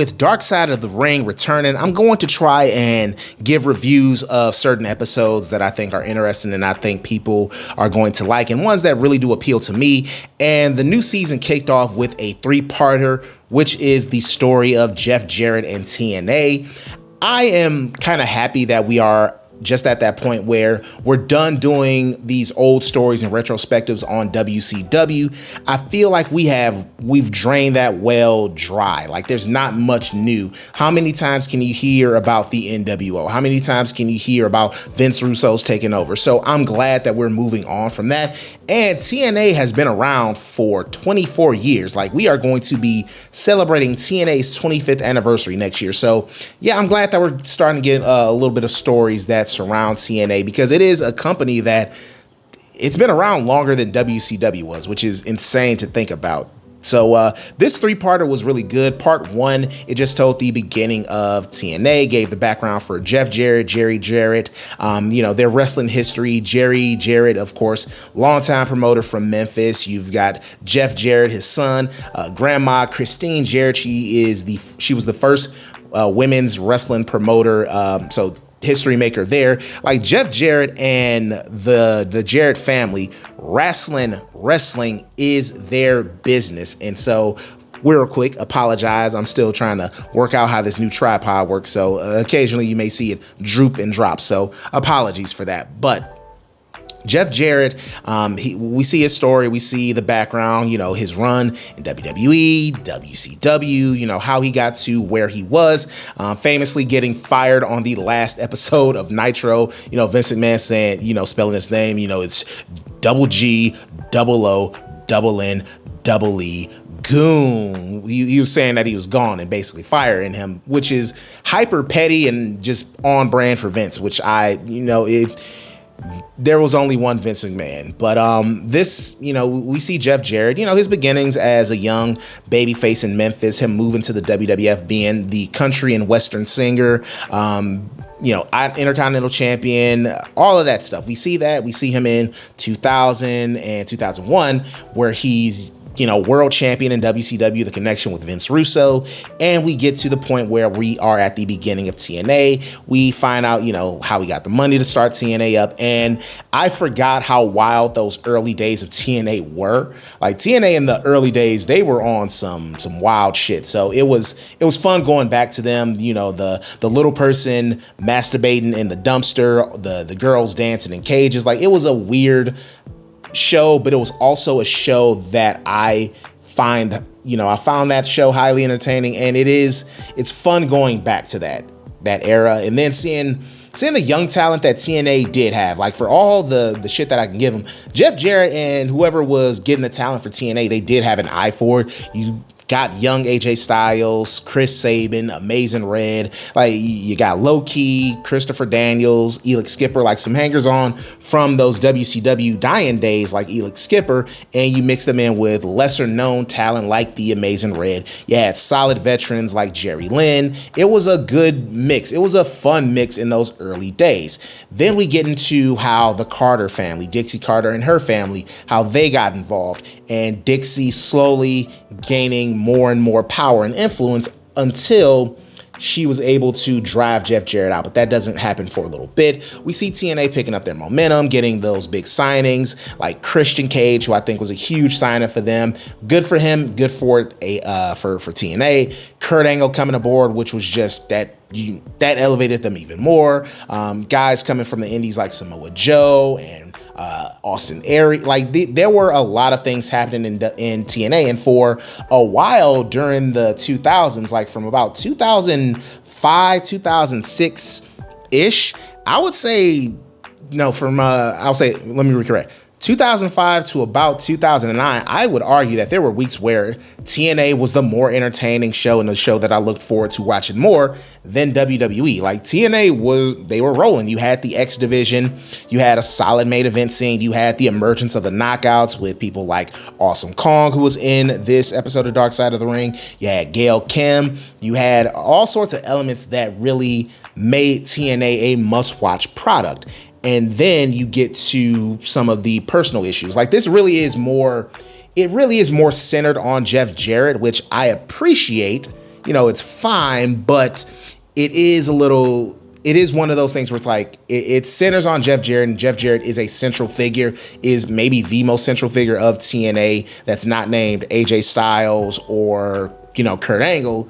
With Dark Side of the Ring returning, I'm going to try and give reviews of certain episodes that I think are interesting and I think people are going to like, and ones that really do appeal to me. And the new season kicked off with a three-parter, which is the story of Jeff Jarrett and TNA. I am kind of happy that we are just at that point where we're done doing these old stories and retrospectives on WCW. I feel like we've drained that well dry. Like there's not much new. How many times can you hear about the NWO? How many times can you hear about Vince Russo's taking over? So I'm glad that we're moving on from that. And TNA has been around for 24 years. Like we are going to be celebrating TNA's 25th anniversary next year. So yeah, I'm glad that we're starting to get a little bit of stories that surround TNA, because it is a company that it's been around longer than WCW was, which is insane to think about. So this three-parter was really good. Part one, it just told the beginning of TNA, gave the background for Jeff Jarrett, Jerry Jarrett, their wrestling history. Jerry Jarrett, of course, longtime promoter from Memphis. You've got Jeff Jarrett, his son, Grandma Christine Jarrett. She was the first women's wrestling promoter. So history maker there. Like Jeff Jarrett and the Jarrett family, wrestling is their business. And so real quick, apologize. I'm still trying to work out how this new tripod works. So occasionally you may see it droop and drop. So apologies for that. But Jeff Jarrett, we see his story, we see the background, his run in WWE, WCW, how he got to where he was, famously getting fired on the last episode of Nitro. Vince McMahon saying, spelling his name, it's double G, double O, double N, double E, goon. He was saying that he was gone and basically firing him, which is hyper petty and just on brand for Vince, which there was only one Vince McMahon. But we see Jeff Jarrett, his beginnings as a young babyface in Memphis, him moving to the WWF, being the country and western singer, Intercontinental champion, all of that stuff. We see that. We see him in 2000 and 2001, where he's world champion in WCW, the connection with Vince Russo. And we get to the point where we are at the beginning of TNA. We find out, how we got the money to start TNA up. And I forgot how wild those early days of TNA were. Like TNA in the early days, they were on some wild shit. So it was fun going back to them, the little person masturbating in the dumpster, the girls dancing in cages. Like it was a weird show, but it was also a show that I found that show highly entertaining, and it's fun going back to that era, and then seeing the young talent that TNA did have. Like for all the shit that I can give them, Jeff Jarrett and whoever was getting the talent for TNA, they did have an eye for it. You got young AJ Styles, Chris Sabin, Amazing Red. Like you got Low Key, Christopher Daniels, Elix Skipper, like some hangers on from those WCW dying days like Elix Skipper, and you mix them in with lesser known talent like the Amazing Red. You had solid veterans like Jerry Lynn. It was a good mix. It was a fun mix in those early days. Then we get into how the Carter family, Dixie Carter and her family, how they got involved, and Dixie slowly gaining more and more power and influence until she was able to drive Jeff Jarrett out. But that doesn't happen for a little bit. We see TNA picking up their momentum, getting those big signings like Christian Cage, who I think was a huge signing for them. Good for him. Good for TNA. Kurt Angle coming aboard, which was just that elevated them even more. Guys coming from the indies like Samoa Joe and Austin Aries. Like there were a lot of things happening in TNA, and for a while during the 2000s, like from about 2005, 2006 ish, I would say, let me recorrect. 2005 to about 2009, I would argue that there were weeks where TNA was the more entertaining show and the show that I looked forward to watching more than WWE. Like TNA they were rolling. You had the X Division, you had a solid main event scene, you had the emergence of the knockouts with people like Awesome Kong, who was in this episode of Dark Side of the Ring. You had Gail Kim. You had all sorts of elements that really made TNA a must-watch product. And then you get to some of the personal issues. Like this really is more centered on Jeff Jarrett, which I appreciate. it's fine, but it is one of those things where it's like it centers on Jeff Jarrett, and Jeff Jarrett is a central figure, is maybe the most central figure of TNA that's not named AJ Styles or, Kurt Angle.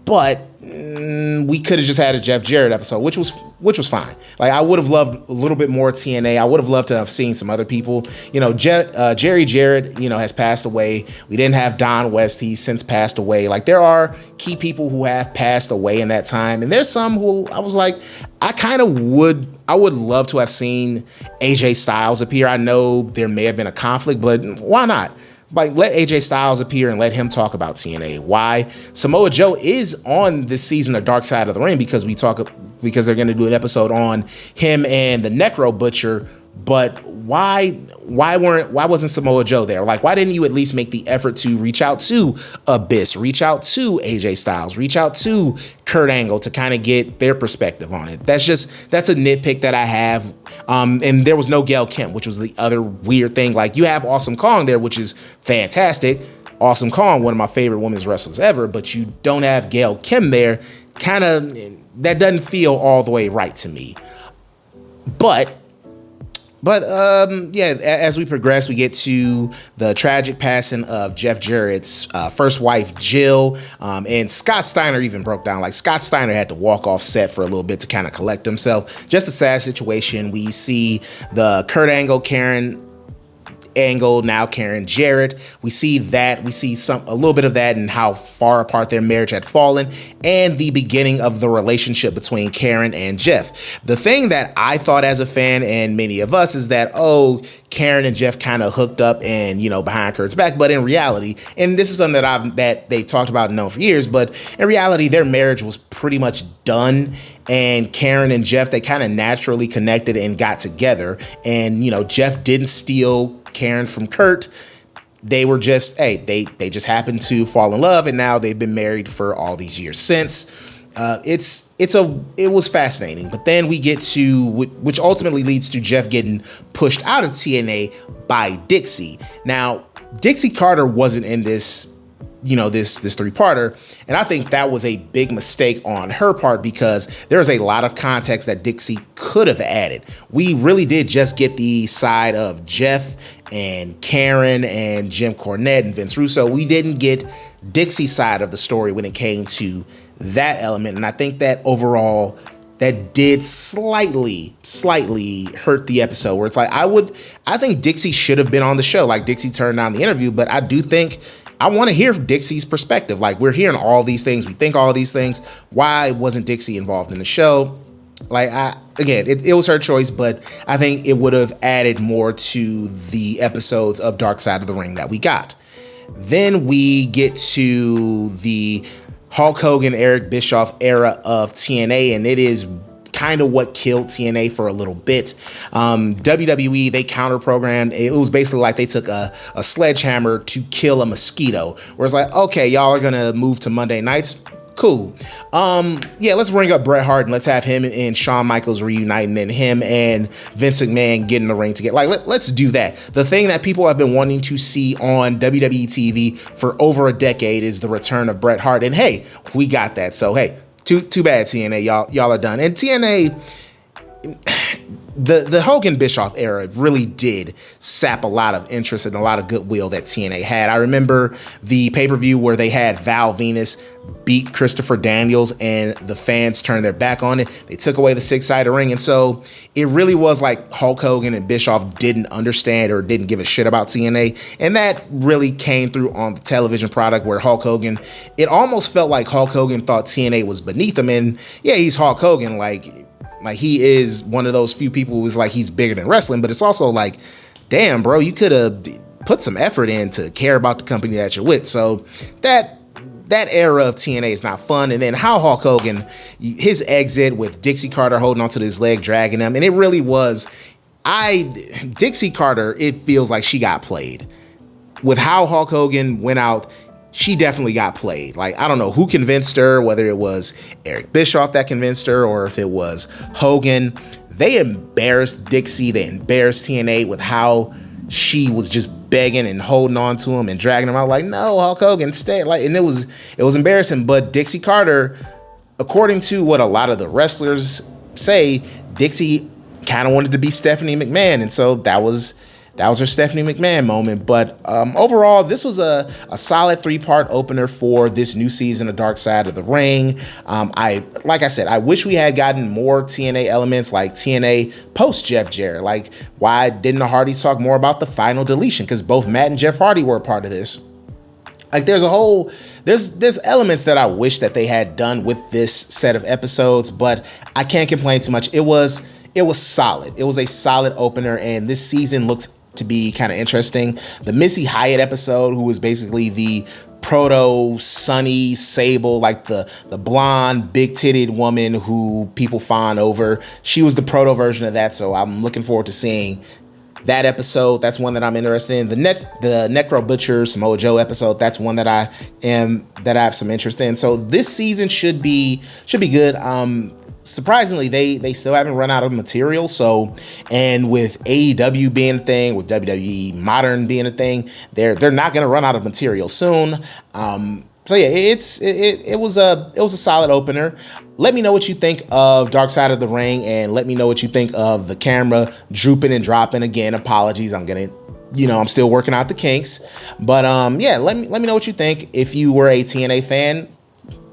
But we could have just had a Jeff Jarrett episode, which was fine. Like, I would have loved a little bit more TNA. I would have loved to have seen some other people. Jerry Jarrett, has passed away. We didn't have Don West. He's since passed away. Like, there are key people who have passed away in that time. And there's some who I was like, I would love to have seen AJ Styles appear. I know there may have been a conflict, but why not? Like, let AJ Styles appear and let him talk about TNA. Why? Samoa Joe is on this season of Dark Side of the Ring because they're going to do an episode on him and the Necro Butcher. But why wasn't Samoa Joe there? Like, why didn't you at least make the effort to reach out to Abyss, reach out to AJ Styles, reach out to Kurt Angle to kind of get their perspective on it? That's a nitpick that I have. And there was no Gail Kim, which was the other weird thing. Like, you have Awesome Kong there, which is fantastic. Awesome Kong, one of my favorite women's wrestlers ever, but you don't have Gail Kim there. That doesn't feel all the way right to me. But as we progress, we get to the tragic passing of Jeff Jarrett's first wife, Jill, and Scott Steiner even broke down. Like, Scott Steiner had to walk off set for a little bit to kind of collect himself. Just a sad situation. We see the Kurt Angle, Karen Angle, now Karen Jarrett. We see that. We see a little bit of that and how far apart their marriage had fallen, and the beginning of the relationship between Karen and Jeff. The thing that I thought as a fan, and many of us, is that, Karen and Jeff kind of hooked up and, behind Kurt's back. But in reality, and this is something that they've talked about and known for years, but in reality, their marriage was pretty much done. And Karen and Jeff, they kind of naturally connected and got together. And, Jeff didn't steal Karen from Kurt. They were just, they just happened to fall in love, and now they've been married for all these years since. It was fascinating. But then we get to, which ultimately leads to Jeff getting pushed out of TNA by Dixie. Now, Dixie Carter wasn't in this, this three-parter. And I think that was a big mistake on her part, because there's a lot of context that Dixie could have added. We really did just get the side of Jeff and Karen and Jim Cornette and Vince Russo. We didn't get Dixie's side of the story when it came to that element. And I think that overall, that did slightly hurt the episode, where it's like, I think Dixie should have been on the show. Like, Dixie turned down the interview, but I do think I want to hear Dixie's perspective. Like, we're hearing all these things. We think all these things. Why wasn't Dixie involved in the show? Like, it was her choice, but I think it would have added more to the episodes of Dark Side of the Ring that we got. Then we get to the Hulk Hogan, Eric Bischoff era of TNA, and it is kind of what killed TNA for a little bit. WWE, they counter-programmed. It was basically like they took a sledgehammer to kill a mosquito, where it's like, okay, y'all are going to move to Monday nights. Cool. Let's bring up Bret Hart and let's have him and Shawn Michaels reunite, and then him and Vince McMahon get in the ring together. Like, let's do that. The thing that people have been wanting to see on WWE TV for over a decade is the return of Bret Hart. And hey, we got that. So hey, too bad, TNA. Y'all are done. And TNA, the Hogan Bischoff era really did sap a lot of interest and a lot of goodwill that TNA had. I remember the pay-per-view where they had Val Venus beat Christopher Daniels, and the fans turned their back on it. They took away the six-sided ring. And so it really was like Hulk Hogan and Bischoff didn't understand or didn't give a shit about TNA. And that really came through on the television product, where Hulk Hogan, it almost felt like Hulk Hogan thought TNA was beneath him. And yeah, he's Hulk Hogan. Like he is one of those few people who's like, he's bigger than wrestling, but it's also like, damn, bro, you could have put some effort in to care about the company that you're with. So that era of TNA is not fun. And then how Hulk Hogan, his exit with Dixie Carter holding onto his leg, dragging him. And it really was, Dixie Carter, it feels like she got played. With how Hulk Hogan went out, she definitely got played. Like, I don't know who convinced her, whether it was Eric Bischoff that convinced her or if it was Hogan. They embarrassed Dixie. They embarrassed TNA with how she was just begging and holding on to him and dragging him out like, no, Hulk Hogan, stay. Like, and it was embarrassing. But Dixie Carter, according to what a lot of the wrestlers say, Dixie kind of wanted to be Stephanie McMahon, and so that was her Stephanie McMahon moment. But overall, this was a solid 3-part opener for this new season of Dark Side of the Ring. Like I said, I wish we had gotten more TNA elements, like TNA post Jeff Jarrett. Like, why didn't the Hardys talk more about the final deletion? Because both Matt and Jeff Hardy were a part of this. Like, there's elements that I wish that they had done with this set of episodes, but I can't complain too much. It was solid. It was a solid opener, and this season looks to be kind of interesting. The Missy Hyatt episode, who was basically the proto Sunny Sable, like the blonde, big-titted woman who people fawn over. She was the proto version of that, so I'm looking forward to seeing that episode. That's one that I'm interested in. The Necro Butcher Samoa Joe episode, that's one that I have some interest in. So this season should be good. Surprisingly, they still haven't run out of material. So, and with AEW being a thing, with WWE Modern being a thing, they're not going to run out of material soon. So yeah, it was a solid opener. Let me know what you think of Dark Side of the Ring, and let me know what you think of the camera drooping and dropping. Again, apologies. I'm still working out the kinks, but yeah, let me know what you think. If you were a TNA fan,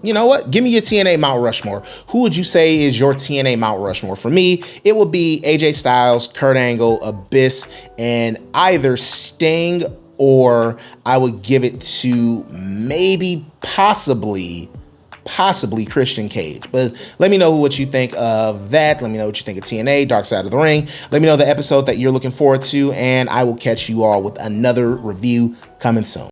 you know what? Give me your TNA Mount Rushmore. Who would you say is your TNA Mount Rushmore? For me, it would be AJ Styles, Kurt Angle, Abyss, and either Sting, or I would give it to maybe possibly Christian Cage. But let me know what you think of that. Let me know what you think of TNA, Dark Side of the Ring. Let me know the episode that you're looking forward to, and I will catch you all with another review coming soon.